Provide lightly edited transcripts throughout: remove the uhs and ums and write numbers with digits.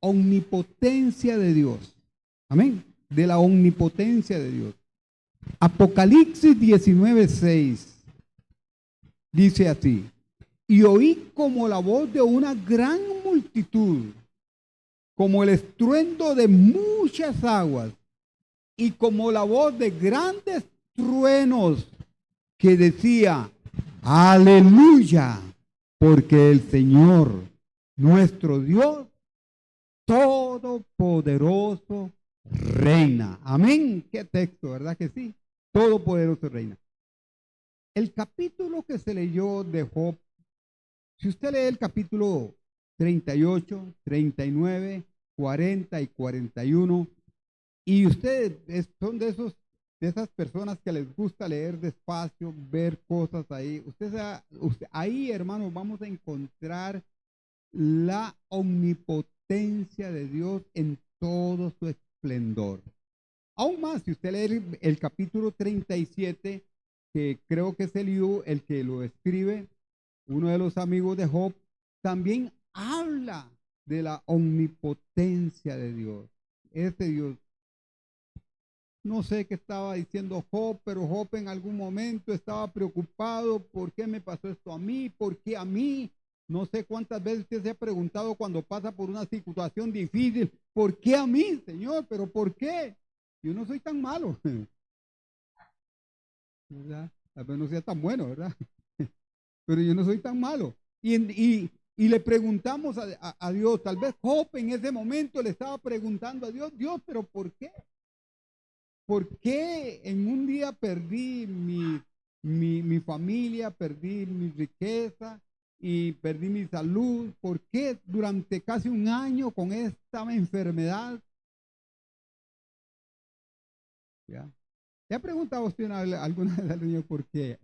omnipotencia de Dios. Amén. De la omnipotencia de Dios. Apocalipsis 19:6 dice así: y oí como la voz de una gran multitud, como el estruendo de muchas aguas y como la voz de grandes truenos que decía: aleluya, porque el Señor, nuestro Dios todopoderoso, reina. Amén. Qué texto, ¿verdad que sí? Todopoderoso reina. El capítulo que se leyó de Job, si usted lee el capítulo 38, 39, 40 y 41, y ustedes son de esas personas que les gusta leer despacio, ver cosas ahí, ahí, hermanos, vamos a encontrar la omnipotencia de Dios en todo su esplendor. Aún más, si usted lee el capítulo 37, que creo que es el que lo escribe, uno de los amigos de Job, también habla de la omnipotencia de Dios. Este Dios, no sé qué estaba diciendo Job, pero Job en algún momento estaba preocupado. ¿Por qué me pasó esto a mí? ¿Por qué a mí? No sé cuántas veces usted se ha preguntado cuando pasa por una situación difícil: ¿por qué a mí, Señor? ¿Pero por qué? Yo no soy tan malo, ¿verdad? Tal vez no sea tan bueno, ¿verdad? Pero yo no soy tan malo. Y le preguntamos a Dios. Tal vez Job en ese momento le estaba preguntando a Dios: Dios, ¿pero por qué? ¿Por qué en un día perdí mi familia, perdí mi riqueza y perdí mi salud? ¿Por qué durante casi un año con esta enfermedad? ¿Ya? ¿Te ha preguntado usted alguna vez al niño por qué?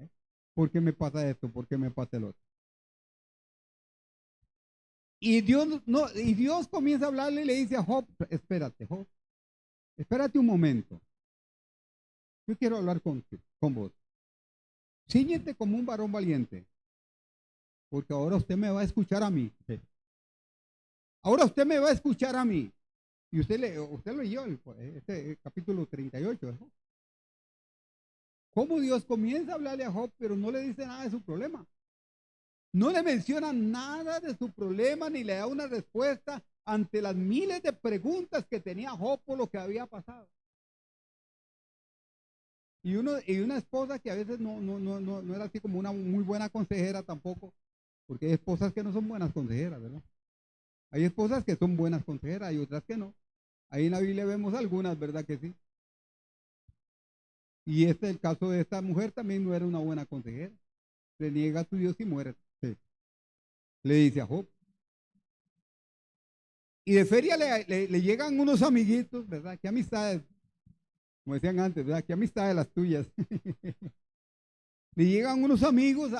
¿Por qué me pasa esto? ¿Por qué me pasa el otro? Y Dios comienza a hablarle y le dice a Job: espérate, Job, espérate un momento. Yo quiero hablar con vos. Cíñete como un varón valiente, porque ahora usted me va a escuchar a mí. Ahora usted me va a escuchar a mí. Y usted leyó este capítulo 38. ¿No? Cómo Dios comienza a hablarle a Job, pero no le dice nada de su problema. No le menciona nada de su problema, ni le da una respuesta ante las miles de preguntas que tenía Job por lo que había pasado. Y una esposa que a veces no era así como una muy buena consejera tampoco, porque hay esposas que no son buenas consejeras, ¿verdad? Hay esposas que son buenas consejeras y otras que no. Ahí en la Biblia vemos algunas, ¿verdad que sí? Y este, el caso de esta mujer, también no era una buena consejera. Le niega a su Dios y muere. Sí. Le dice a Job. Y de feria le llegan unos amiguitos, ¿verdad? Qué amistades, como decían antes, ¿verdad? Qué amistades las tuyas. Le llegan unos amigos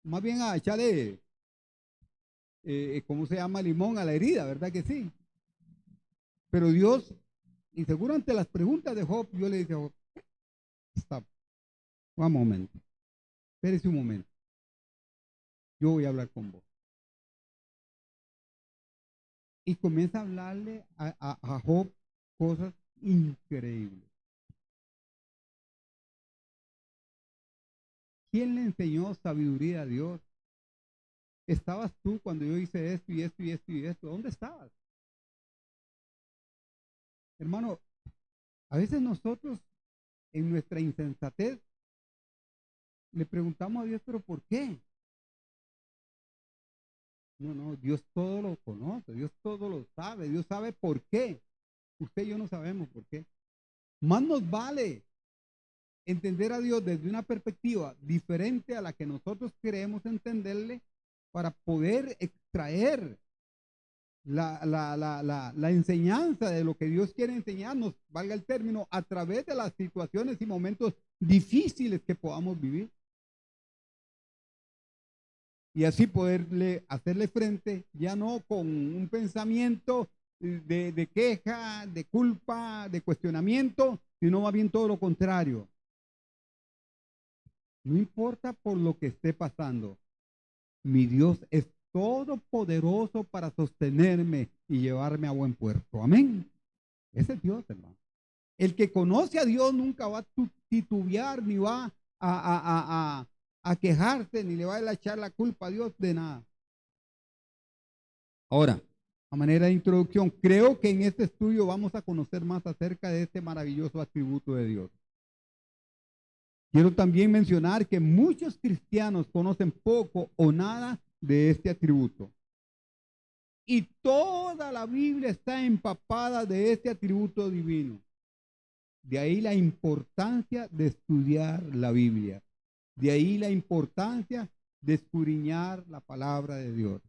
más bien a echarle, ¿cómo se llama? Limón a la herida, ¿verdad que sí? Pero Dios, y seguro ante las preguntas de Job, yo le dije a Job: stop, un momento, espérese un momento, yo voy a hablar con vos. Y comienza a hablarle a Job cosas increíbles. ¿Quién le enseñó sabiduría a Dios? ¿Estabas tú cuando yo hice esto y esto y esto y esto? ¿Dónde estabas? Hermano, a veces nosotros en nuestra insensatez le preguntamos a Dios: ¿pero por qué? No, Dios todo lo conoce, Dios todo lo sabe, Dios sabe por qué. Usted y yo no sabemos por qué. Más nos vale entender a Dios desde una perspectiva diferente a la que nosotros queremos entenderle, para poder extraer la enseñanza de lo que Dios quiere enseñarnos, valga el término, a través de las situaciones y momentos difíciles que podamos vivir. Y así hacerle frente, ya no con un pensamiento de queja, de culpa, de cuestionamiento, sino más bien todo lo contrario. No importa por lo que esté pasando, mi Dios es todopoderoso para sostenerme y llevarme a buen puerto. Amén. Ese es Dios, hermano. El que conoce a Dios nunca va a titubear, ni va a quejarse, ni le va a echar la culpa a Dios de nada. Ahora, a manera de introducción, creo que en este estudio vamos a conocer más acerca de este maravilloso atributo de Dios. Quiero también mencionar que muchos cristianos conocen poco o nada de este atributo. Y toda la Biblia está empapada de este atributo divino. De ahí la importancia de estudiar la Biblia. De ahí la importancia de escudriñar la palabra de Dios.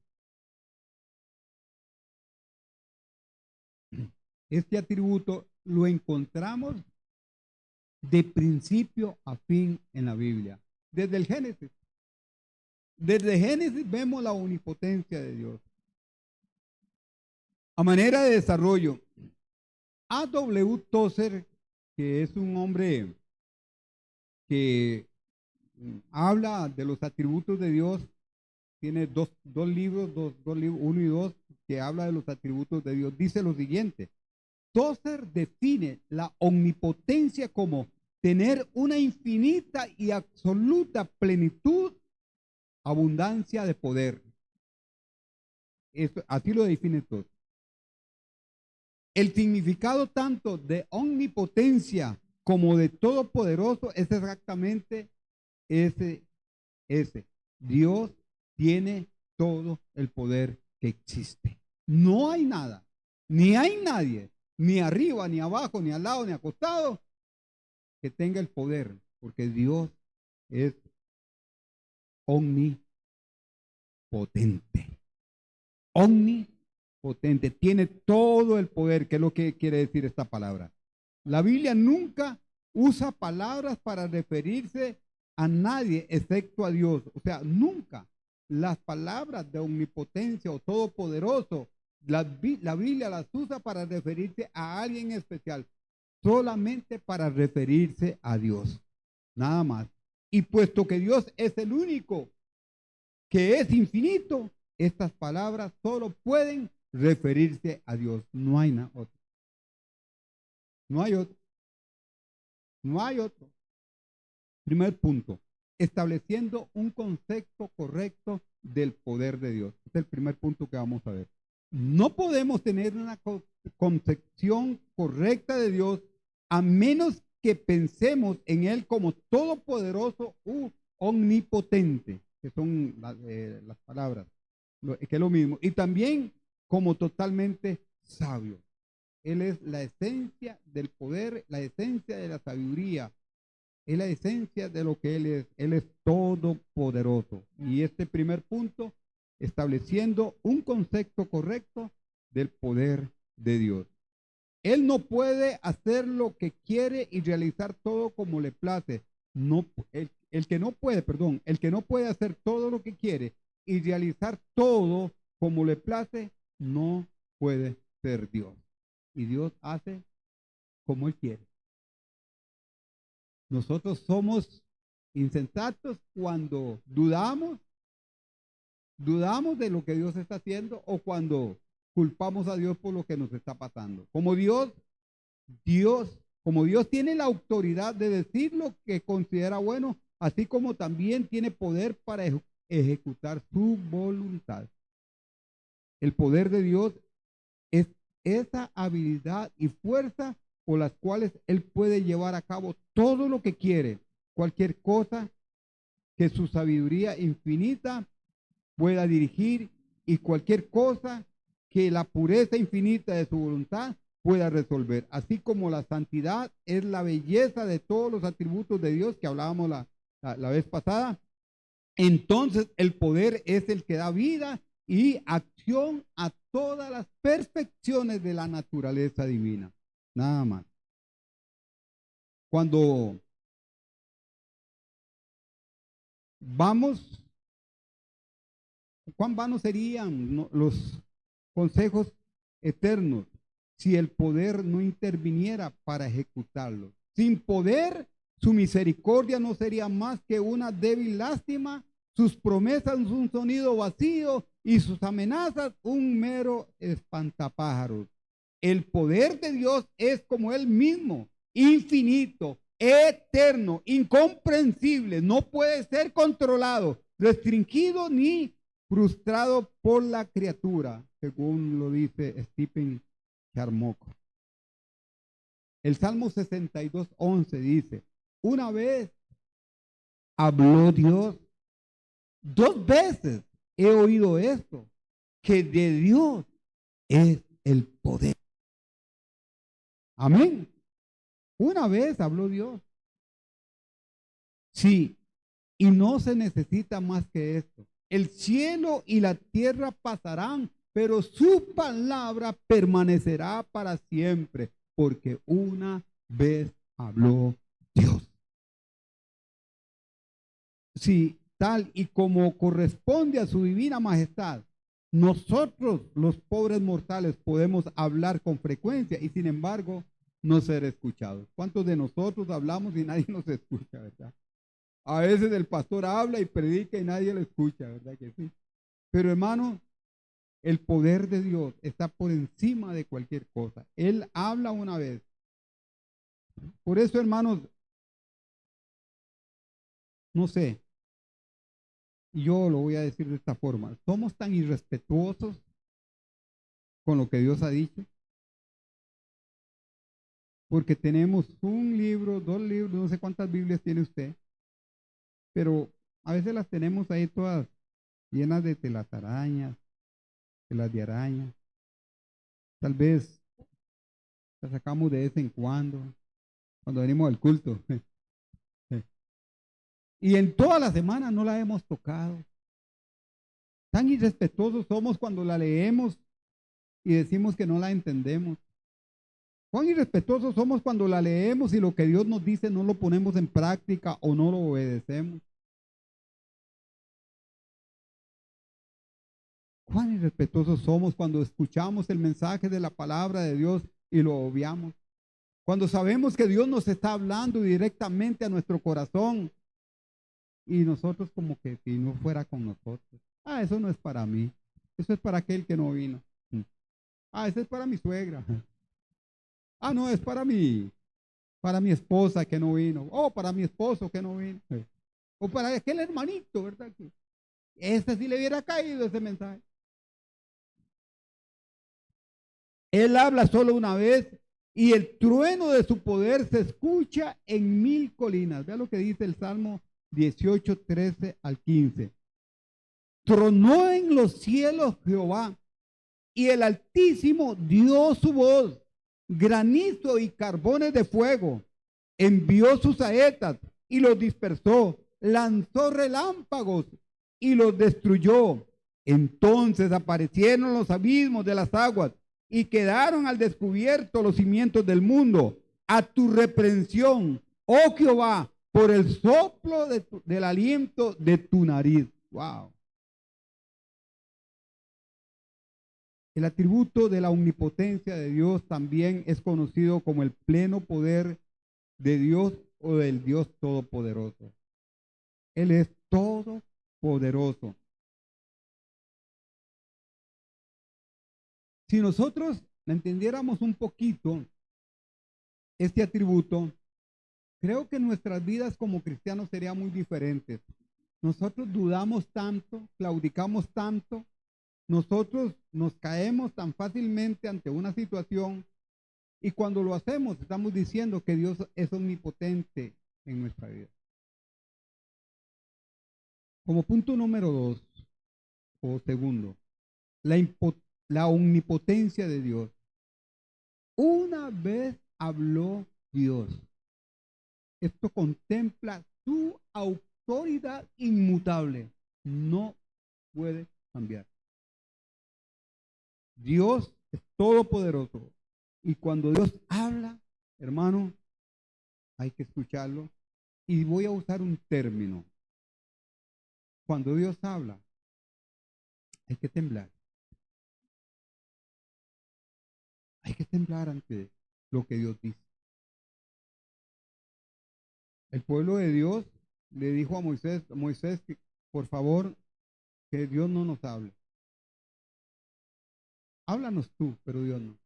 Este atributo lo encontramos de principio a fin en la Biblia. Desde el Génesis. Desde Génesis vemos la omnipotencia de Dios. A manera de desarrollo, A.W. Tozer, que es un hombre que habla de los atributos de Dios, tiene dos libros, uno y dos, que habla de los atributos de Dios. Dice lo siguiente: Tozer define la omnipotencia como tener una infinita y absoluta plenitud, abundancia de poder. Así lo define Tozer. El significado tanto de omnipotencia como de todopoderoso es exactamente ese. Dios tiene todo el poder que existe. No hay nada, ni hay nadie, ni arriba, ni abajo, ni al lado, ni acostado, que tenga el poder, porque Dios es omnipotente. Omnipotente, tiene todo el poder, que es lo que quiere decir esta palabra. La Biblia nunca usa palabras para referirse a nadie excepto a Dios. O sea, nunca las palabras de omnipotencia o todopoderoso, la Biblia las usa para referirse a alguien especial, solamente para referirse a Dios, nada más. Y puesto que Dios es el único que es infinito, estas palabras solo pueden referirse a Dios. No hay nada otro. No hay otro. No hay otro. Primer punto, estableciendo un concepto correcto del poder de Dios. Este es el primer punto que vamos a ver. No podemos tener una concepción correcta de Dios a menos que pensemos en Él como todopoderoso u omnipotente, que son las palabras, que es lo mismo, y también como totalmente sabio. Él es la esencia del poder, la esencia de la sabiduría, es la esencia de lo que Él es todopoderoso. Y este primer punto, estableciendo un concepto correcto del poder de Dios. Él no puede hacer lo que quiere y realizar todo como le place. No, el que no puede hacer todo lo que quiere y realizar todo como le place, no puede ser Dios. Y Dios hace como Él quiere. Nosotros somos insensatos cuando dudamos de lo que Dios está haciendo o cuando culpamos a Dios por lo que nos está pasando. Como Dios tiene la autoridad de decir lo que considera bueno, así como también tiene poder para ejecutar su voluntad. El poder de Dios es esa habilidad y fuerza por las cuales Él puede llevar a cabo todo lo que quiere, cualquier cosa que su sabiduría infinita pueda dirigir y cualquier cosa que la pureza infinita de su voluntad pueda resolver. Así como la santidad es la belleza de todos los atributos de Dios que hablábamos la vez pasada, entonces el poder es el que da vida y acción a todas las perfecciones de la naturaleza divina. Nada más. Cuando cuán vanos serían los consejos eternos si el poder no interviniera para ejecutarlos. Sin poder, su misericordia no sería más que una débil lástima sus promesas un sonido vacío y sus amenazas un mero espantapájaros. El poder de Dios es como Él mismo, infinito, eterno, incomprensible, no puede ser controlado, restringido ni frustrado por la criatura, según lo dice Stephen Charnock. El Salmo 62:11 dice, una vez habló Dios, dos veces he oído esto, que de Dios es el poder. Amén. Una vez habló Dios. Sí, y no se necesita más que esto. El cielo y la tierra pasarán, pero su palabra permanecerá para siempre, porque una vez habló Dios. Sí, tal y como corresponde a su divina majestad, nosotros los pobres mortales podemos hablar con frecuencia y sin embargo no ser escuchados. ¿Cuántos de nosotros hablamos y nadie nos escucha, verdad? A veces el pastor habla y predica y nadie lo escucha, ¿verdad que sí? Pero hermano, el poder de Dios está por encima de cualquier cosa. Él habla una vez. Por eso, hermanos, no sé, yo lo voy a decir de esta forma. Somos tan irrespetuosos con lo que Dios ha dicho, porque tenemos un libro, dos libros, no sé cuántas Biblias tiene usted, pero a veces las tenemos ahí todas llenas de telarañas, telas de araña. Tal vez las sacamos de vez en cuando venimos al culto. Y en toda la semana no la hemos tocado. Tan irrespetuosos somos cuando la leemos y decimos que no la entendemos. Cuán irrespetuosos somos cuando la leemos y lo que Dios nos dice no lo ponemos en práctica o no lo obedecemos. Cuán irrespetuosos somos cuando escuchamos el mensaje de la palabra de Dios y lo obviamos. Cuando sabemos que Dios nos está hablando directamente a nuestro corazón y nosotros como que si no fuera con nosotros. Ah, eso no es para mí. Eso es para aquel que no vino. Ah, eso es para mi suegra. Ah, no, es para mi esposa que no vino. O para mi esposo que no vino. O para aquel hermanito, ¿verdad? Que ese sí le hubiera caído ese mensaje. Él habla solo una vez y el trueno de su poder se escucha en 1000 colinas. Vea lo que dice el Salmo 18, 13 al 15. Tronó en los cielos Jehová y el Altísimo dio su voz, granizo y carbones de fuego, envió sus saetas y los dispersó, lanzó relámpagos y los destruyó. Entonces aparecieron los abismos de las aguas y quedaron al descubierto los cimientos del mundo. A tu reprensión, oh Jehová, por el soplo del aliento de tu nariz. Wow. El atributo de la omnipotencia de Dios también es conocido como el pleno poder de Dios o del Dios todopoderoso. Él es todopoderoso. Si nosotros entendiéramos un poquito este atributo, creo que nuestras vidas como cristianos serían muy diferentes. Nosotros dudamos tanto, claudicamos tanto, nosotros nos caemos tan fácilmente ante una situación y cuando lo hacemos estamos diciendo que Dios es omnipotente en nuestra vida. Como punto número 2 o segundo, la omnipotencia de Dios. Una vez habló Dios. Esto contempla su autoridad inmutable. No puede cambiar. Dios es todopoderoso. Y cuando Dios habla, hermano, hay que escucharlo. Y voy a usar un término. Cuando Dios habla, hay que temblar. Hay que temblar ante lo que Dios dice. El pueblo de Dios le dijo a Moisés, por favor, que Dios no nos hable. Háblanos tú, pero Dios no.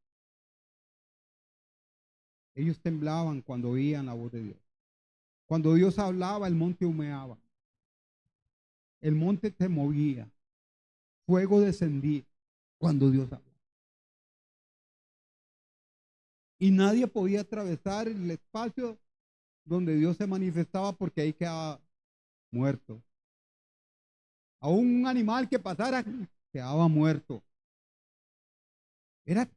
Ellos temblaban cuando oían la voz de Dios. Cuando Dios hablaba, el monte humeaba. El monte se movía. Fuego descendía cuando Dios hablaba. Y nadie podía atravesar el espacio donde Dios se manifestaba porque ahí quedaba muerto. Aún un animal que pasara quedaba muerto. Era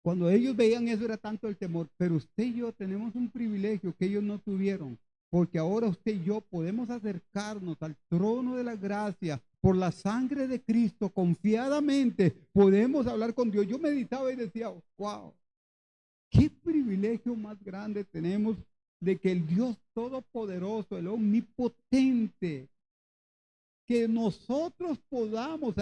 cuando ellos veían eso era tanto el temor, pero usted y yo tenemos un privilegio que ellos no tuvieron, porque ahora usted y yo podemos acercarnos al trono de la gracia por la sangre de Cristo confiadamente, podemos hablar con Dios. Yo meditaba y decía, wow, qué privilegio más grande tenemos de que el Dios todopoderoso, el omnipotente, que nosotros podamos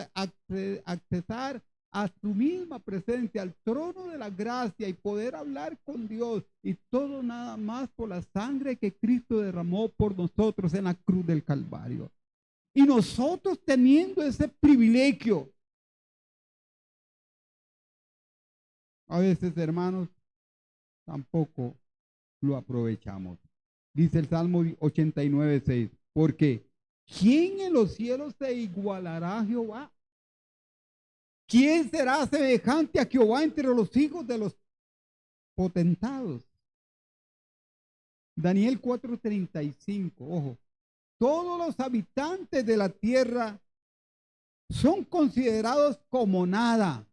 accesar a su misma presencia, al trono de la gracia y poder hablar con Dios, y todo nada más por la sangre que Cristo derramó por nosotros en la cruz del Calvario. Y nosotros teniendo ese privilegio, a veces, hermanos, tampoco lo aprovechamos. Dice el Salmo 89:6, porque ¿quién en los cielos se igualará a Jehová? ¿Quién será semejante a Jehová entre los hijos de los potentados? Daniel 4:35, ojo, todos los habitantes de la tierra son considerados como nada,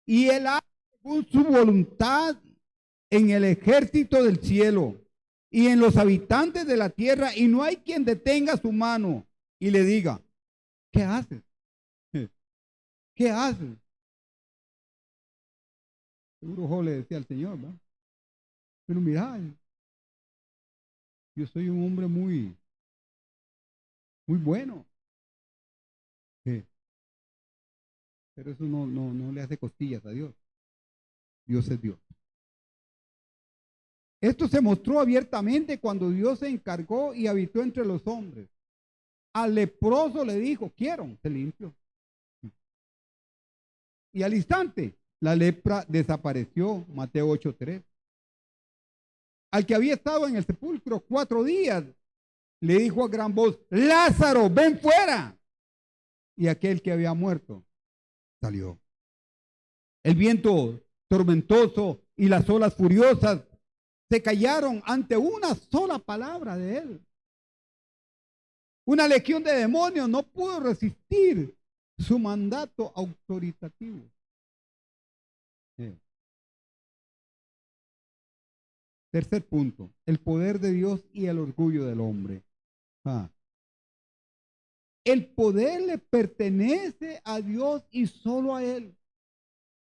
y él hace según su voluntad en el ejército del cielo y en los habitantes de la tierra, y no hay quien detenga su mano y le diga, ¿qué haces? ¿Qué haces? Seguro Job le decía al Señor, ¿no? Pero mira, yo soy un hombre muy bueno. Sí, pero eso no le hace costillas a Dios. Dios es Dios. Esto se mostró abiertamente cuando Dios se encargó y habitó entre los hombres. Al leproso le dijo, quiero, se limpió. Y al instante, la lepra desapareció, Mateo 8:3. Al que había estado en el sepulcro 4 días, le dijo a gran voz, Lázaro, ven fuera. Y aquel que había muerto salió. El viento tormentoso y las olas furiosas se callaron ante una sola palabra de él. Una legión de demonios no pudo resistir su mandato autoritativo. Tercer punto, el poder de Dios y el orgullo del hombre. El poder le pertenece a Dios y solo a Él.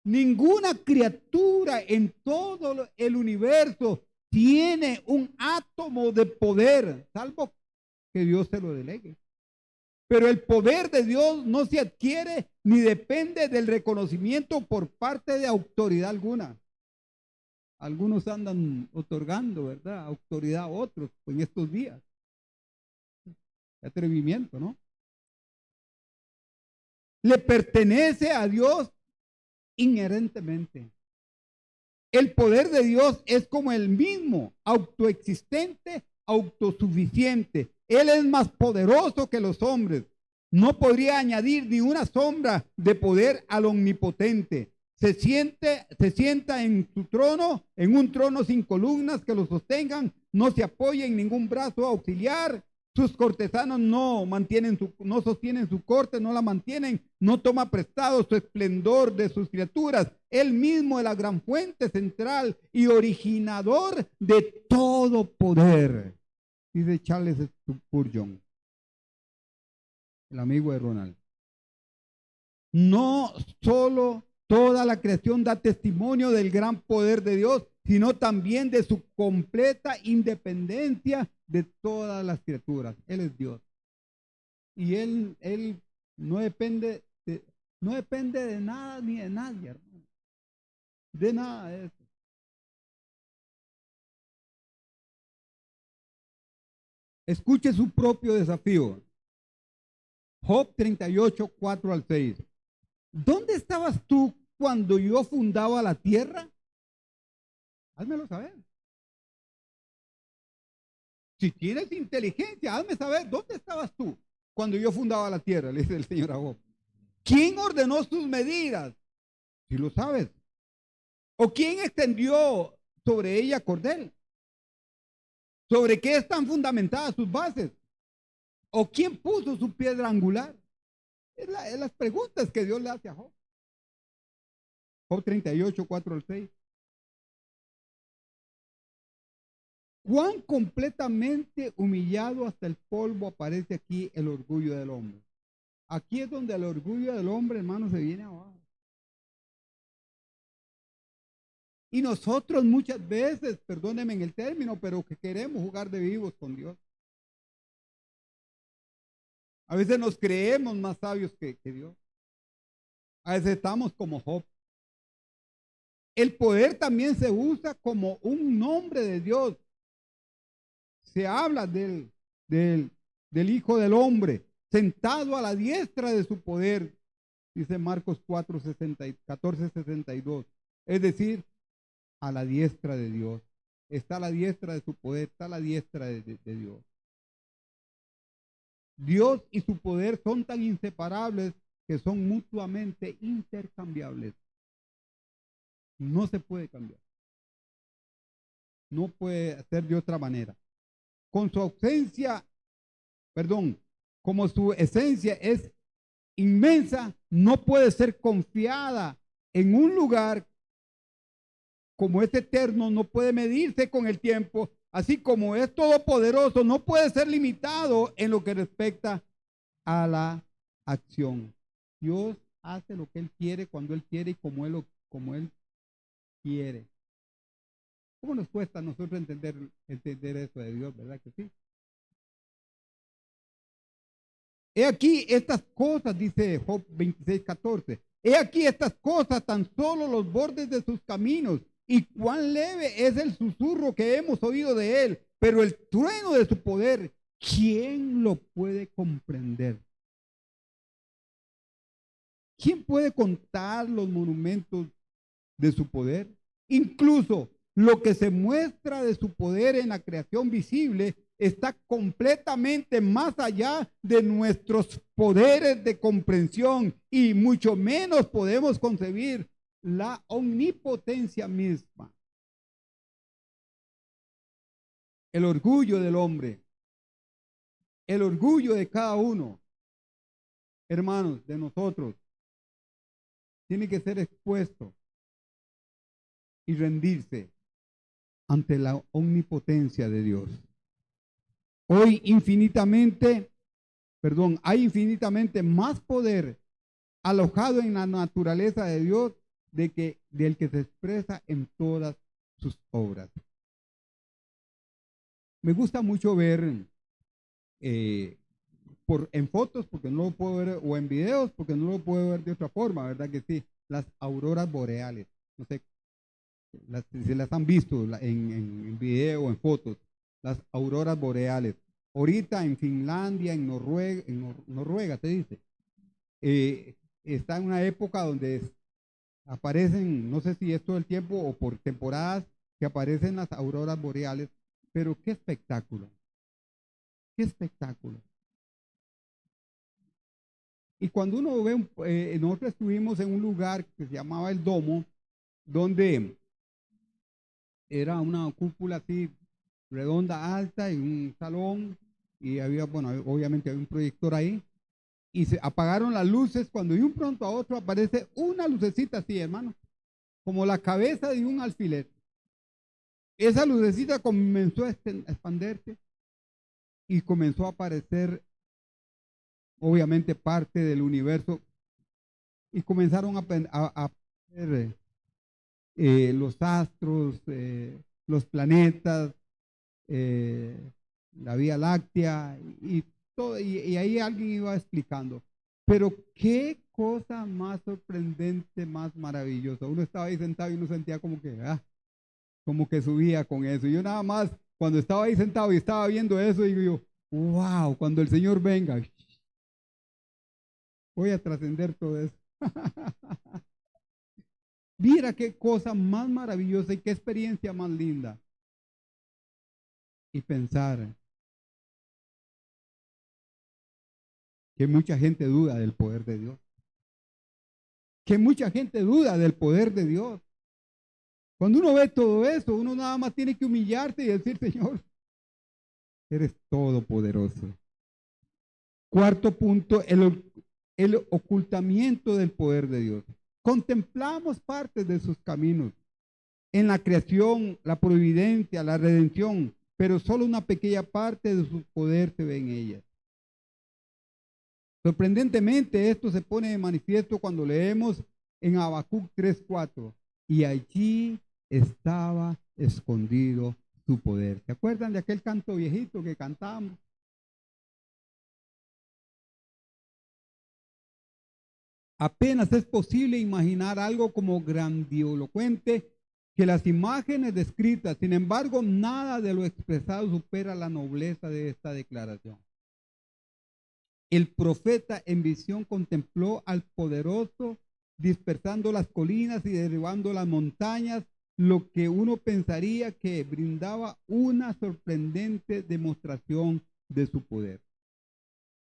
Ninguna criatura en todo el universo tiene un átomo de poder, salvo que Dios se lo delegue. Pero el poder de Dios no se adquiere ni depende del reconocimiento por parte de autoridad alguna. Algunos andan otorgando, ¿verdad?, autoridad a otros en estos días. Atrevimiento, ¿no? Le pertenece a Dios inherentemente. El poder de Dios es como el mismo, autoexistente, autosuficiente. Él es más poderoso que los hombres. No podría añadir ni una sombra de poder al omnipotente. Se sienta en su trono, en un trono sin columnas que lo sostengan, no se apoya en ningún brazo auxiliar. Sus cortesanos no sostienen su corte, no la mantienen, no toma prestado su esplendor de sus criaturas. Él mismo es la gran fuente central y originador de todo poder. Dice Charles Spurgeon, el amigo de Ronald. No solo toda la creación da testimonio del gran poder de Dios, sino también de su completa independencia de todas las criaturas. Él es Dios. Y él no depende de nada ni de nadie, hermano. De nada de eso. Escuche su propio desafío. Job 38, 4 al 6. ¿Dónde estabas tú cuando yo fundaba la tierra? Házmelo saber. Si tienes inteligencia, hazme saber, ¿dónde estabas tú cuando yo fundaba la tierra? Le dice el Señor a Job. ¿Quién ordenó sus medidas? Si lo sabes. ¿O quién extendió sobre ella cordel? ¿Sobre qué están fundamentadas sus bases? ¿O quién puso su piedra angular? Es las preguntas que Dios le hace a Job. Job 38, 4 al 6. Cuán completamente humillado hasta el polvo aparece aquí el orgullo del hombre. Aquí es donde el orgullo del hombre, hermano, se viene abajo. Y nosotros muchas veces, perdónenme en el término, pero que queremos jugar de vivos con Dios. A veces nos creemos más sabios que Dios. A veces estamos como Job. El poder también se usa como un nombre de Dios. Se habla del Hijo del Hombre, sentado a la diestra de su poder, dice Marcos 4, 14, 62. Es decir, a la diestra de Dios. Está a la diestra de su poder, está a la diestra de Dios. Dios y su poder son tan inseparables que son mutuamente intercambiables. No se puede cambiar. No puede ser de otra manera. Con su ausencia, como su esencia es inmensa, no puede ser confiada en un lugar como es eterno, no puede medirse con el tiempo, así como es todopoderoso, no puede ser limitado en lo que respecta a la acción. Dios hace lo que Él quiere, cuando Él quiere y como Él quiere. ¿Cómo nos cuesta a nosotros entender eso de Dios, verdad que sí? He aquí estas cosas, dice Job 26, 14. He aquí estas cosas, tan solo los bordes de sus caminos, y cuán leve es el susurro que hemos oído de él, pero el trueno de su poder, ¿quién lo puede comprender? ¿Quién puede contar los monumentos de su poder? Incluso lo que se muestra de su poder en la creación visible está completamente más allá de nuestros poderes de comprensión y mucho menos podemos concebir la omnipotencia misma. El orgullo del hombre, el orgullo de cada uno, hermanos, de nosotros, tiene que ser expuesto y rendirse ante la omnipotencia de Dios. Hay infinitamente más poder alojado en la naturaleza de Dios del que se expresa en todas sus obras. Me gusta mucho ver en fotos, porque no lo puedo ver, o en videos, porque no lo puedo ver de otra forma, ¿verdad que sí? Las auroras boreales. No sé si se las han visto en video o en fotos. Las auroras boreales. Ahorita en Finlandia, en Noruega, se dice, está en una época donde aparecen, no sé si es todo el tiempo o por temporadas, que aparecen las auroras boreales, pero qué espectáculo, qué espectáculo. Y cuando uno ve, nosotros estuvimos en un lugar que se llamaba El Domo, donde era una cúpula así redonda, alta, en un salón, y había, bueno, obviamente había un proyector ahí, y se apagaron las luces cuando de un pronto a otro aparece una lucecita así, hermano, como la cabeza de un alfiler. Esa lucecita comenzó a expandirse y comenzó a aparecer, obviamente, parte del universo, y comenzaron a ver los astros, los planetas, la Vía Láctea y todo, y ahí alguien iba explicando. Pero qué cosa más sorprendente, más maravillosa. Uno estaba ahí sentado y uno sentía como que subía con eso. Yo nada más, cuando estaba ahí sentado y estaba viendo eso, digo yo, wow, cuando el Señor venga, Voy a trascender todo eso. Mira qué cosa más maravillosa y qué experiencia más linda. Y pensar que mucha gente duda del poder de Dios. Que mucha gente duda del poder de Dios. Cuando uno ve todo eso, uno nada más tiene que humillarse y decir, Señor, eres todopoderoso. Cuarto punto, el ocultamiento del poder de Dios. Contemplamos partes de sus caminos en la creación, la providencia, la redención, pero solo una pequeña parte de su poder se ve en ellas. Sorprendentemente, esto se pone de manifiesto cuando leemos en Habacuc 3:4, y allí estaba escondido su poder. ¿Se acuerdan de aquel canto viejito que cantamos? Apenas es posible imaginar algo como grandilocuente que las imágenes descritas. Sin embargo, nada de lo expresado supera la nobleza de esta declaración. El profeta en visión contempló al poderoso dispersando las colinas y derribando las montañas, lo que uno pensaría que brindaba una sorprendente demostración de su poder.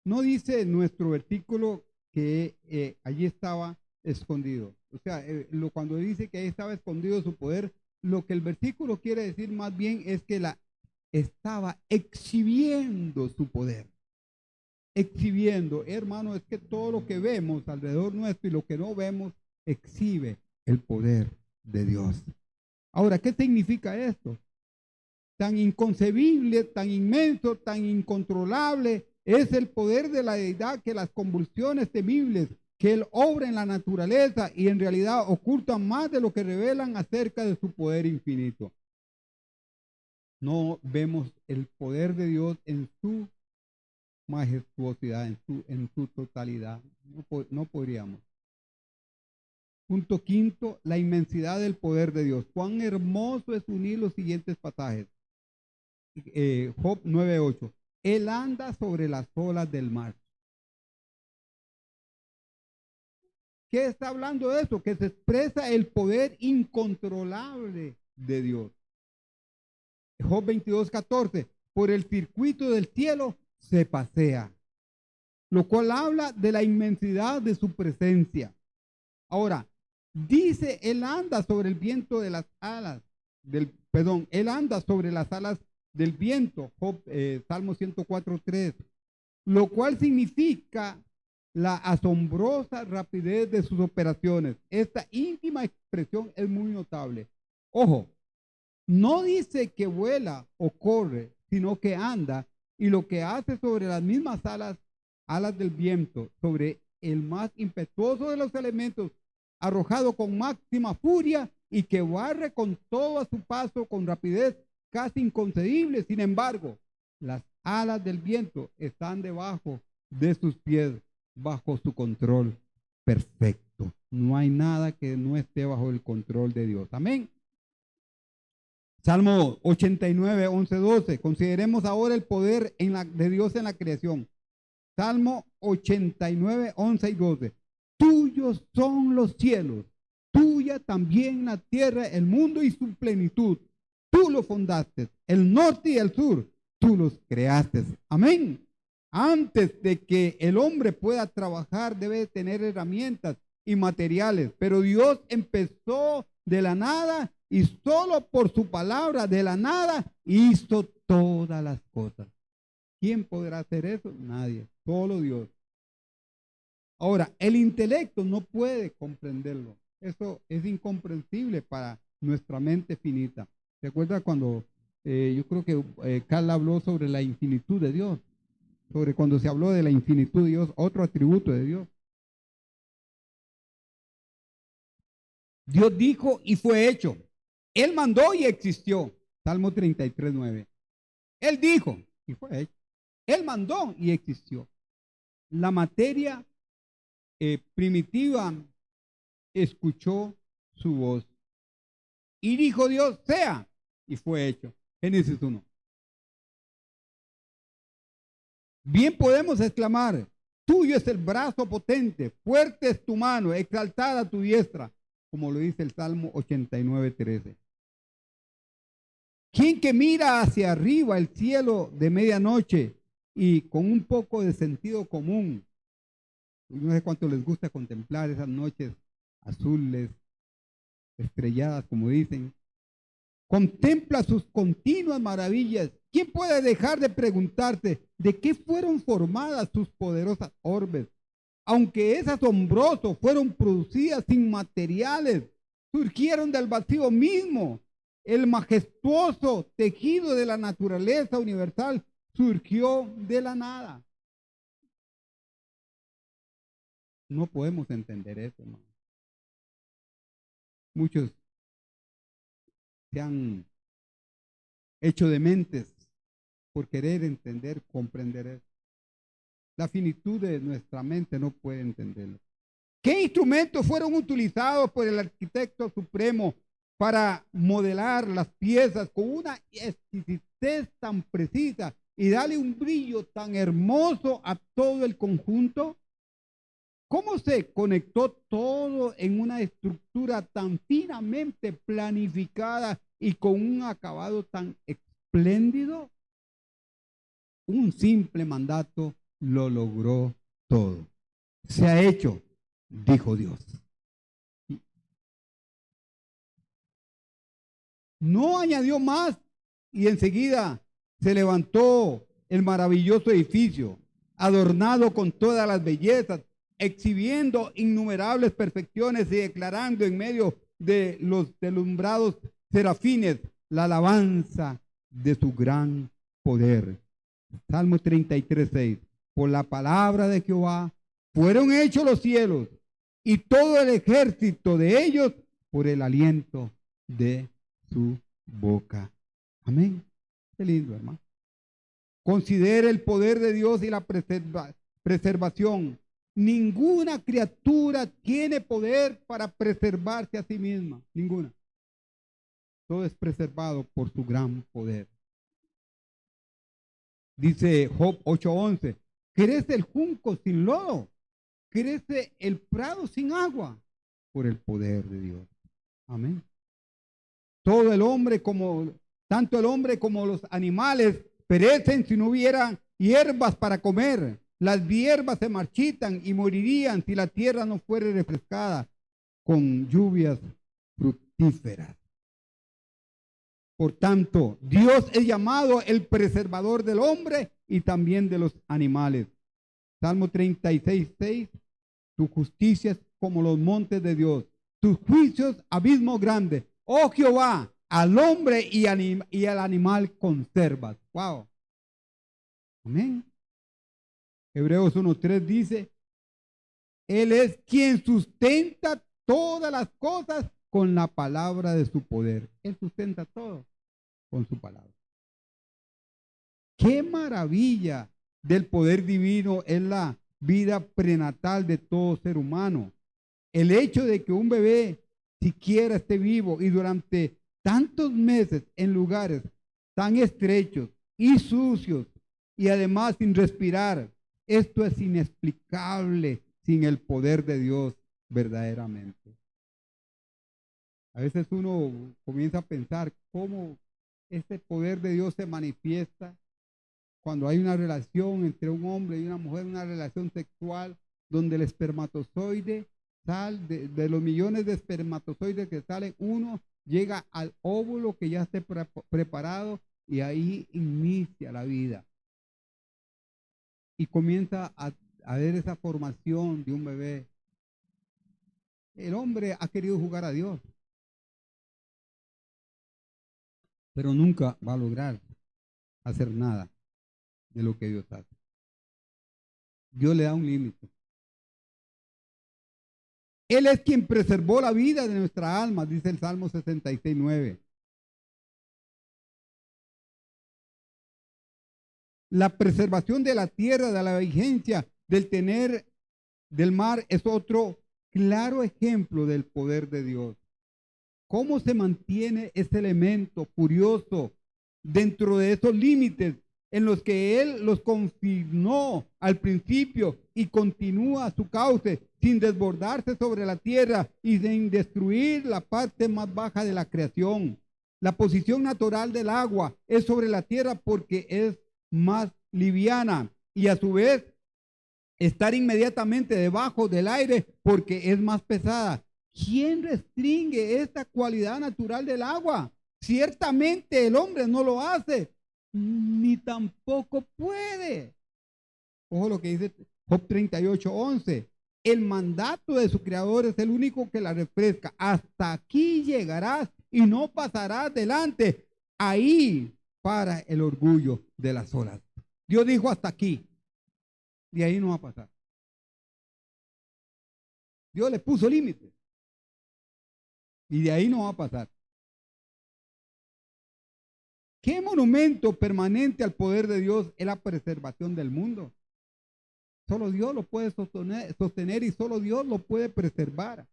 No dice nuestro versículo que allí estaba escondido. O sea, cuando dice que ahí estaba escondido su poder, lo que el versículo quiere decir más bien es que estaba exhibiendo su poder. Exhibiendo, hermano, es que todo lo que vemos alrededor nuestro y lo que no vemos exhibe el poder de Dios. Ahora, ¿qué significa esto? Tan inconcebible, tan inmenso, tan incontrolable es el poder de la deidad que las convulsiones temibles que Él obra en la naturaleza y en realidad ocultan más de lo que revelan acerca de su poder infinito. No vemos el poder de Dios en su majestuosidad, en su totalidad. No podríamos. Punto quinto, la inmensidad del poder de Dios. Cuán hermoso es unir los siguientes pasajes. Job 9:8. Él anda sobre las olas del mar. ¿Qué está hablando de eso? Que se expresa el poder incontrolable de Dios. Job 22:14. Por el circuito del cielo se pasea, lo cual habla de la inmensidad de su presencia. Ahora, dice, él anda sobre el viento de las alas, él anda sobre las alas del viento, Job, Salmo 104:3, lo cual significa la asombrosa rapidez de sus operaciones. Esta íntima expresión es muy notable. Ojo, no dice que vuela o corre, sino que anda y lo que hace sobre las mismas alas del viento, sobre el más impetuoso de los elementos, arrojado con máxima furia y que barre con todo a su paso con rapidez casi inconcebible. Sin embargo, las alas del viento están debajo de sus pies, bajo su control perfecto. No hay nada que no esté bajo el control de Dios. Amén. Salmo 89, 11, 12. Consideremos ahora el poder de Dios en la creación. Salmo 89, 11 y 12. Tuyos son los cielos, tuya también la tierra, el mundo y su plenitud. Tú lo fundaste, el norte y el sur, tú los creaste. Amén. Antes de que el hombre pueda trabajar, debe tener herramientas y materiales, pero Dios empezó de la nada y solo por su palabra de la nada hizo todas las cosas. ¿Quién podrá hacer eso? Nadie, solo Dios. Ahora, el intelecto no puede comprenderlo. Eso es incomprensible para nuestra mente finita. ¿Recuerda cuando yo creo que Carla habló sobre la infinitud de Dios? Sobre cuando se habló de la infinitud de Dios, otro atributo de Dios. Dios dijo y fue hecho. Él mandó y existió. Salmo 33, 9. Él dijo y fue hecho. Él mandó y existió. La materia primitiva escuchó su voz. Y dijo Dios, sea, y fue hecho. Génesis 1. Bien podemos exclamar, tuyo es el brazo potente, fuerte es tu mano, exaltada tu diestra, como lo dice el Salmo 89:13. ¿Quién que mira hacia arriba el cielo de medianoche y con un poco de sentido común? No sé cuánto les gusta contemplar esas noches azules, estrelladas, como dicen. Contempla sus continuas maravillas. ¿Quién puede dejar de preguntarse de qué fueron formadas sus poderosas orbes? Aunque es asombroso, fueron producidas sin materiales, surgieron del vacío mismo. El majestuoso tejido de la naturaleza universal surgió de la nada. No podemos entender eso, hermano. Muchos se han hecho dementes por querer entender, comprender eso. La finitud de nuestra mente no puede entenderlo. ¿Qué instrumentos fueron utilizados por el arquitecto supremo para modelar las piezas con una exquisitez tan precisa y darle un brillo tan hermoso a todo el conjunto? ¿Cómo se conectó todo en una estructura tan finamente planificada y con un acabado tan espléndido? Un simple mandato lo logró todo. Se ha hecho, dijo Dios. No añadió más y enseguida se levantó el maravilloso edificio, adornado con todas las bellezas, exhibiendo innumerables perfecciones y declarando en medio de los deslumbrados serafines la alabanza de su gran poder. Salmo 33:6. Por la palabra de Jehová fueron hechos los cielos y todo el ejército de ellos por el aliento de su boca. Amén. Qué lindo, hermano. Considere el poder de Dios y la preservación. Ninguna criatura tiene poder para preservarse a sí misma. Ninguna. Todo es preservado por su gran poder. Dice Job 8:11. Crece el junco sin lodo. Crece el prado sin agua por el poder de Dios. Amén. Todo el hombre tanto el hombre como los animales perecen si no hubiera hierbas para comer. Las hierbas se marchitan y morirían si la tierra no fuera refrescada con lluvias fructíferas. Por tanto, Dios es llamado el preservador del hombre y también de los animales. Salmo 36:6. Tu justicia es como los montes de Dios, tus juicios abismo grande. Oh Jehová, al hombre y al animal conservas. Wow. Amén. Hebreos 1:3 dice, Él es quien sustenta todas las cosas con la palabra de su poder. Él sustenta todo con su palabra. Qué maravilla del poder divino es la vida prenatal de todo ser humano. El hecho de que un bebé siquiera esté vivo y durante tantos meses en lugares tan estrechos y sucios y además sin respirar, esto es inexplicable sin el poder de Dios verdaderamente. A veces uno comienza a pensar cómo este poder de Dios se manifiesta cuando hay una relación entre un hombre y una mujer, una relación sexual donde el espermatozoide de los millones de espermatozoides que salen, uno llega al óvulo que ya esté preparado y ahí inicia la vida. Y comienza a ver esa formación de un bebé. El hombre ha querido jugar a Dios, pero nunca va a lograr hacer nada de lo que Dios hace. Dios le da un límite. Él es quien preservó la vida de nuestra alma, dice el Salmo 66:9. La preservación de la tierra, de la vigencia, del tener del mar es otro claro ejemplo del poder de Dios. ¿Cómo se mantiene ese elemento curioso dentro de esos límites en los que Él los consignó al principio y continúa su cauce sin desbordarse sobre la tierra y sin destruir la parte más baja de la creación. La posición natural del agua es sobre la tierra porque es más liviana y a su vez estar inmediatamente debajo del aire porque es más pesada. ¿Quién restringe esta cualidad natural del agua? Ciertamente el hombre no lo hace, ni tampoco puede. Ojo lo que dice Job 38:11. El mandato de su creador es el único que la refresca. Hasta aquí llegarás y no pasarás adelante. Ahí para el orgullo de las olas. Dios dijo hasta aquí. De ahí no va a pasar. Dios le puso límites. Y de ahí no va a pasar. ¿Qué monumento permanente al poder de Dios es la preservación del mundo? Solo Dios lo puede sostener y solo Dios lo puede preservar.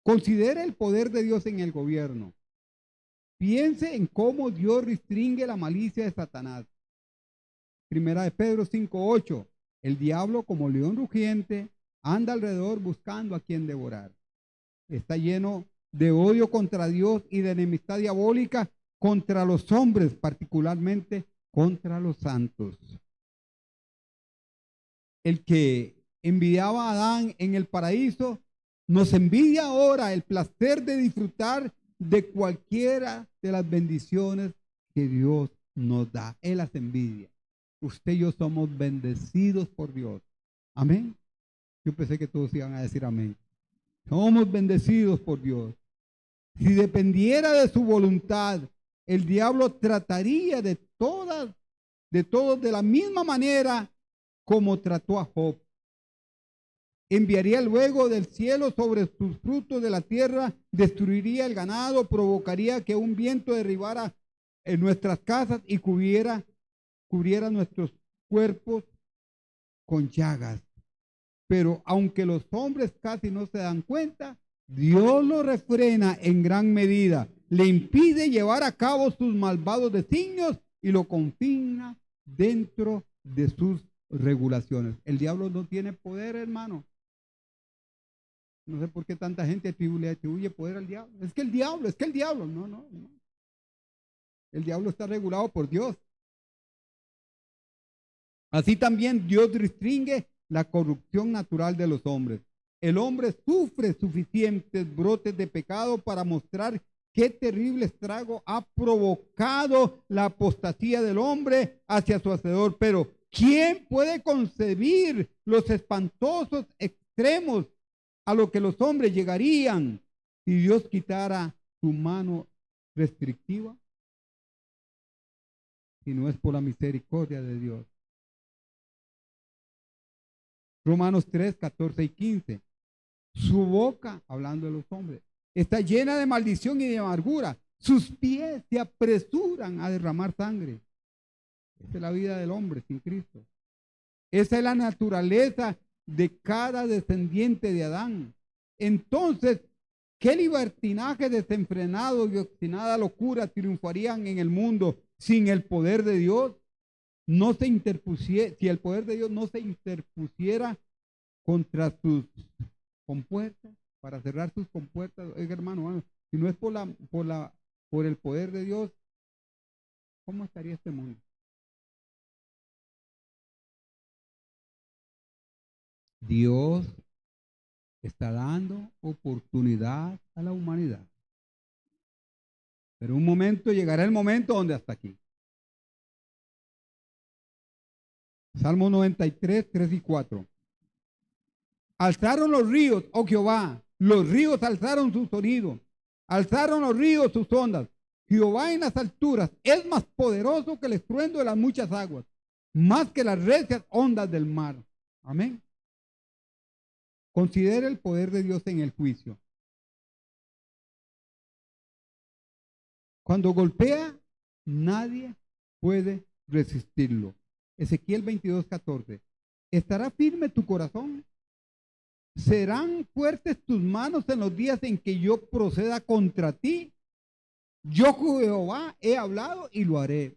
Considere el poder de Dios en el gobierno. Piense en cómo Dios restringe la malicia de Satanás. Primera de Pedro 5:8. El diablo, como león rugiente, anda alrededor buscando a quien devorar. Está lleno de odio contra Dios y de enemistad diabólica contra los hombres, particularmente contra los santos. El que envidiaba a Adán en el paraíso, nos envidia ahora el placer de disfrutar de cualquiera de las bendiciones que Dios nos da. Él las envidia. Usted y yo somos bendecidos por Dios. Amén. Yo pensé que todos iban a decir amén. Somos bendecidos por Dios. Si dependiera de su voluntad, el diablo trataría de todos de la misma manera como trató a Job. Enviaría luego del cielo sobre sus frutos de la tierra, destruiría el ganado, provocaría que un viento derribara en nuestras casas y cubriera nuestros cuerpos con llagas. Pero aunque los hombres casi no se dan cuenta, Dios lo refrena en gran medida, le impide llevar a cabo sus malvados designios y lo confina dentro de sus regulaciones. El diablo no tiene poder, hermano. No sé por qué tanta gente le atribuye poder al diablo. Es que el diablo. No. El diablo está regulado por Dios. Así también Dios restringe la corrupción natural de los hombres. El hombre sufre suficientes brotes de pecado para mostrar qué terrible estrago ha provocado la apostasía del hombre hacia su hacedor. Pero ¿quién puede concebir los espantosos extremos a lo que los hombres llegarían si Dios quitara su mano restrictiva? Si no es por la misericordia de Dios. Romanos 3:14-15. Su boca, hablando de los hombres, está llena de maldición y de amargura. Sus pies se apresuran a derramar sangre. Esa es la vida del hombre sin Cristo. Esa es la naturaleza de cada descendiente de Adán. Entonces, ¿qué libertinaje desenfrenado y obstinada locura triunfarían en el mundo sin el poder de Dios? No se interpusiera, si el poder de Dios no se interpusiera contra sus compuertas, para cerrar sus compuertas, hermano, si no es por el poder de Dios, ¿cómo estaría este mundo? Dios está dando oportunidad a la humanidad. Pero un momento llegará el momento donde hasta aquí. Salmo 93, 3 y 4. Alzaron los ríos, oh Jehová, los ríos alzaron su sonido, alzaron los ríos sus ondas. Jehová en las alturas es más poderoso que el estruendo de las muchas aguas, más que las recias ondas del mar. Amén. Considere el poder de Dios en el juicio. Cuando golpea, nadie puede resistirlo. Ezequiel 22:14. ¿Estará firme tu corazón? ¿Serán fuertes tus manos en los días en que yo proceda contra ti? Yo, Jehová, he hablado y lo haré.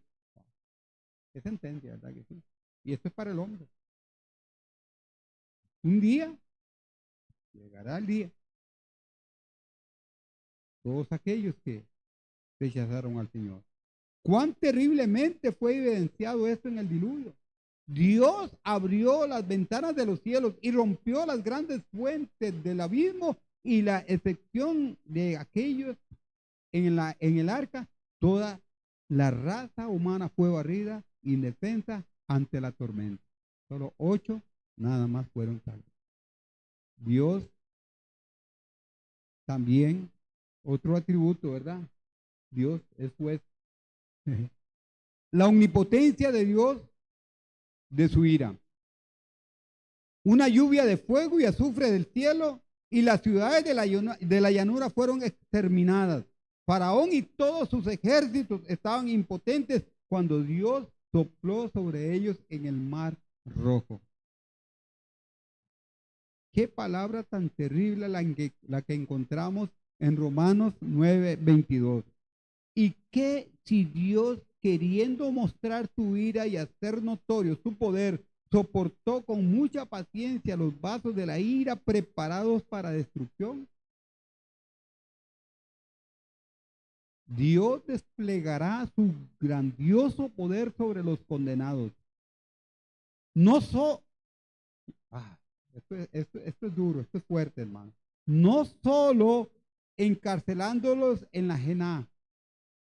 Es sentencia, ¿verdad que sí? Y esto es para el hombre. Un día llegará el día. Todos aquellos que rechazaron al Señor. Cuán terriblemente fue evidenciado esto en el diluvio. Dios abrió las ventanas de los cielos y rompió las grandes fuentes del abismo y la excepción de aquellos en el arca, toda la raza humana fue barrida indefensa ante la tormenta. Solo 8 nada más fueron salvos. Dios también, otro atributo, ¿verdad? Dios es juez. La omnipotencia de Dios de su ira. Una lluvia de fuego y azufre del cielo y las ciudades de la llanura fueron exterminadas. Faraón y todos sus ejércitos estaban impotentes cuando Dios sopló sobre ellos en el mar rojo. Qué palabra tan terrible la que encontramos en Romanos 9:22. Y que si Dios, queriendo mostrar su ira y hacer notorio su poder, soportó con mucha paciencia los vasos de la ira preparados para destrucción, Dios desplegará su grandioso poder sobre los condenados. No so, esto es duro, esto es fuerte, hermano. No solo encarcelándolos en la Gená,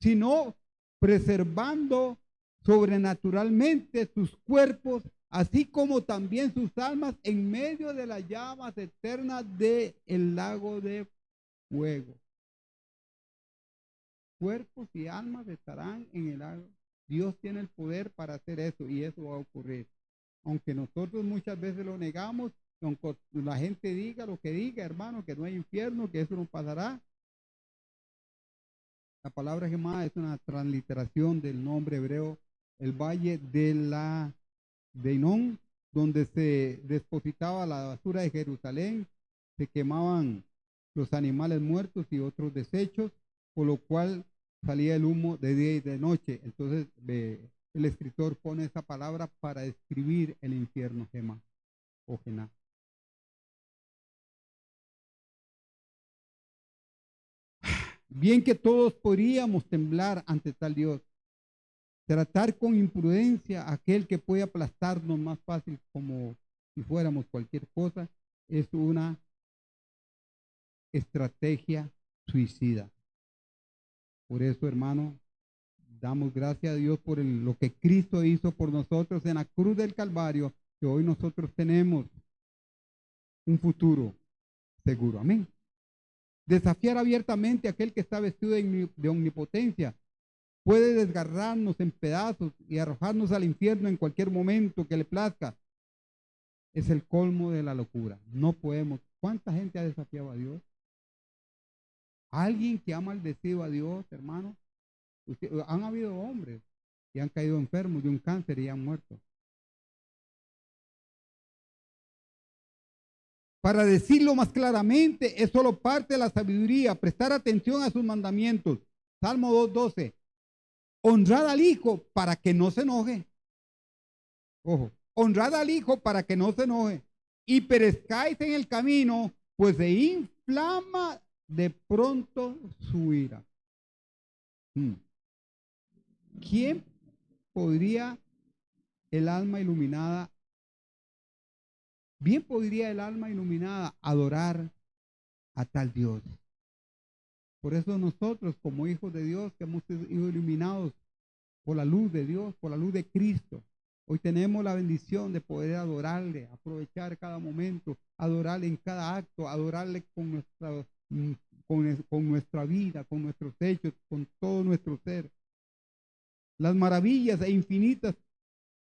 sino preservando sobrenaturalmente sus cuerpos, así como también sus almas en medio de las llamas eternas del lago de fuego. Cuerpos y almas estarán en el lago. Dios tiene el poder para hacer eso y eso va a ocurrir. Aunque nosotros muchas veces lo negamos, aunque la gente diga lo que diga, hermano, que no hay infierno, que eso no pasará. La palabra Gemá es una transliteración del nombre hebreo, el valle de Hinón, donde se depositaba la basura de Jerusalén, se quemaban los animales muertos y otros desechos, por lo cual salía el humo de día y de noche. Entonces el escritor pone esa palabra para describir el infierno Gemá o Gená. Bien que todos podríamos temblar ante tal Dios, tratar con imprudencia a aquel que puede aplastarnos más fácil como si fuéramos cualquier cosa, es una estrategia suicida. Por eso, hermano, damos gracias a Dios por lo que Cristo hizo por nosotros en la cruz del Calvario, que hoy nosotros tenemos un futuro seguro. Amén. Desafiar abiertamente a aquel que está vestido de omnipotencia puede desgarrarnos en pedazos y arrojarnos al infierno en cualquier momento que le plazca. Es el colmo de la locura. No podemos. ¿Cuánta gente ha desafiado a Dios? Alguien que ha maldecido a Dios, hermano. Han habido hombres que han caído enfermos de un cáncer y han muerto. Para decirlo más claramente, es solo parte de la sabiduría, prestar atención a sus mandamientos. Salmo 2:12. Honrad al Hijo para que no se enoje. Ojo, honrad al Hijo para que no se enoje y perezcáis en el camino, pues se inflama de pronto su ira. ¿Quién podría el alma iluminada, bien podría el alma iluminada adorar a tal Dios? Por eso nosotros como hijos de Dios que hemos sido iluminados por la luz de Dios, por la luz de Cristo, hoy tenemos la bendición de poder adorarle, aprovechar cada momento, adorarle en cada acto, adorarle con nuestra vida, con nuestros hechos, con todo nuestro ser. Las maravillas e infinitas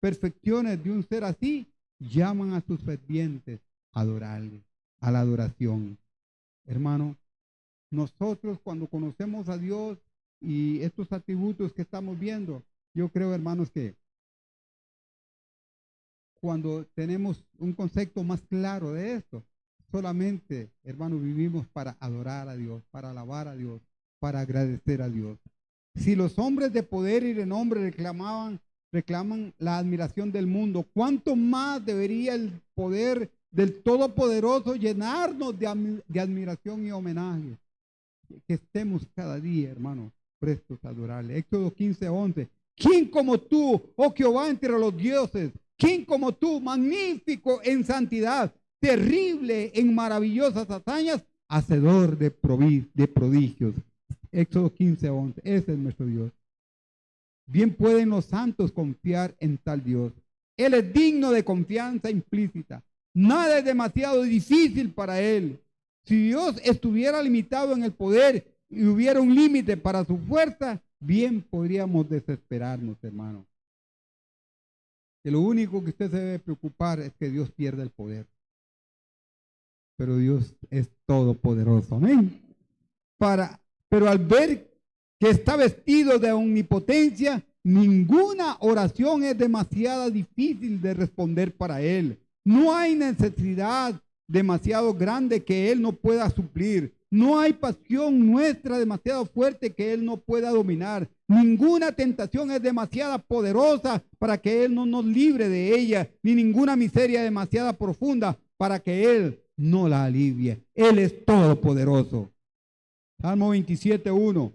perfecciones de un ser así llaman a sus fervientes a adorarle, a la adoración. Hermano, nosotros cuando conocemos a Dios y estos atributos que estamos viendo, yo creo, hermanos, que cuando tenemos un concepto más claro de esto, solamente, hermanos, vivimos para adorar a Dios, para alabar a Dios, para agradecer a Dios. Si los hombres de poder y de nombre reclamaban reclaman la admiración del mundo. ¿Cuánto más debería el poder del Todopoderoso llenarnos de admiración y homenaje? Que estemos cada día, hermanos, prestos a adorarle. Éxodo 15:11. ¿Quién como tú, oh Jehová, entre los dioses? ¿Quién como tú, magnífico en santidad, terrible en maravillosas hazañas, hacedor de prodigios? Éxodo 15:11. Ese es nuestro Dios. Bien pueden los santos confiar en tal Dios. Él es digno de confianza implícita. Nada es demasiado difícil para Él. Si Dios estuviera limitado en el poder y hubiera un límite para su fuerza, bien podríamos desesperarnos, hermano. Que lo único que usted se debe preocupar es que Dios pierda el poder. Pero Dios es todopoderoso. Amén. Pero al ver que está vestido de omnipotencia, ninguna oración es demasiado difícil de responder para Él. No hay necesidad demasiado grande que Él no pueda suplir. No hay pasión nuestra demasiado fuerte que Él no pueda dominar. Ninguna tentación es demasiado poderosa para que Él no nos libre de ella, ni ninguna miseria demasiado profunda para que Él no la alivie. Él es todopoderoso. Salmo 27:1.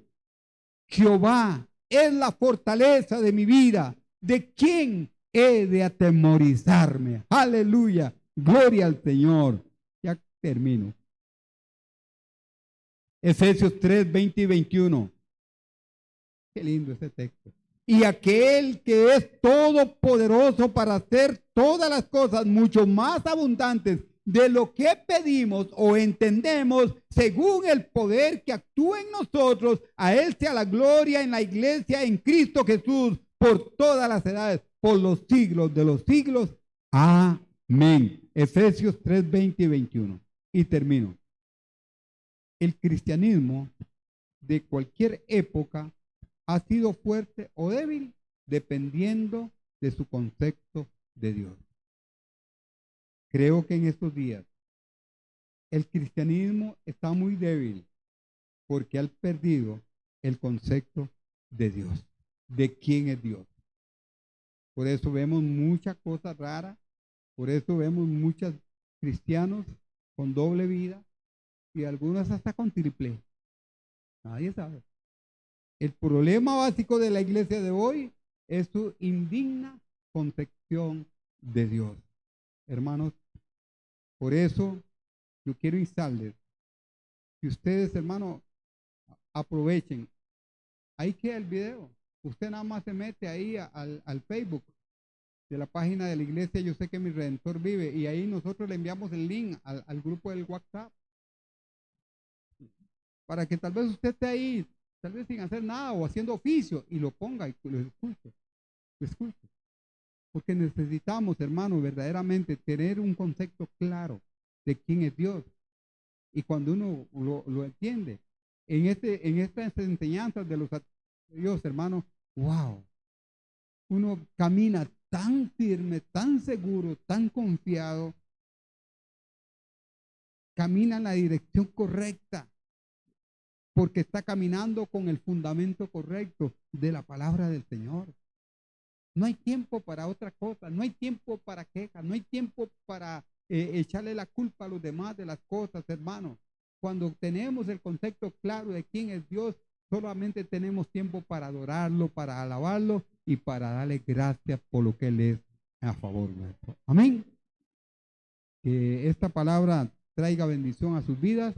Jehová es la fortaleza de mi vida. ¿De quién he de atemorizarme? Aleluya. Gloria al Señor. Ya termino. Efesios 3:20 y 21. Qué lindo este texto. Y aquel que es todopoderoso para hacer todas las cosas mucho más abundantes de lo que pedimos o entendemos, según el poder que actúa en nosotros, a Él sea la gloria en la iglesia, en Cristo Jesús, por todas las edades, por los siglos de los siglos. Amén. Efesios 3:20 y 21. Y termino. El cristianismo de cualquier época ha sido fuerte o débil dependiendo de su concepto de Dios. Creo que en estos días el cristianismo está muy débil porque ha perdido el concepto de Dios, de quién es Dios. Por eso vemos muchas cosas raras, por eso vemos muchos cristianos con doble vida y algunos hasta con triple. Nadie sabe. El problema básico de la iglesia de hoy es su indigna concepción de Dios. Hermanos, por eso yo quiero instarles que ustedes, hermanos, aprovechen. Ahí queda el video. Usted nada más se mete ahí al Facebook de la página de la iglesia Yo Sé Que Mi Redentor Vive, y ahí nosotros le enviamos el link al grupo del WhatsApp para que tal vez usted esté ahí, tal vez sin hacer nada o haciendo oficio, y lo ponga y lo escuche. Porque necesitamos, hermanos, verdaderamente tener un concepto claro de quién es Dios. Y cuando uno lo entiende, en estas enseñanzas de los Dios, hermanos, wow, uno camina tan firme, tan seguro, tan confiado, camina en la dirección correcta, porque está caminando con el fundamento correcto de la palabra del Señor. No hay tiempo para otra cosa, no hay tiempo para quejas, no hay tiempo para echarle la culpa a los demás de las cosas, hermanos. Cuando tenemos el concepto claro de quién es Dios, solamente tenemos tiempo para adorarlo, para alabarlo y para darle gracias por lo que Él es a favor nuestro. Amén. Que esta palabra traiga bendición a sus vidas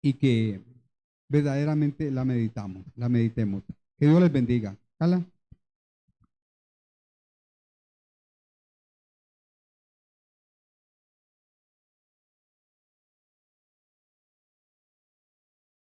y que verdaderamente la meditemos. Que Dios les bendiga. ¿Hala?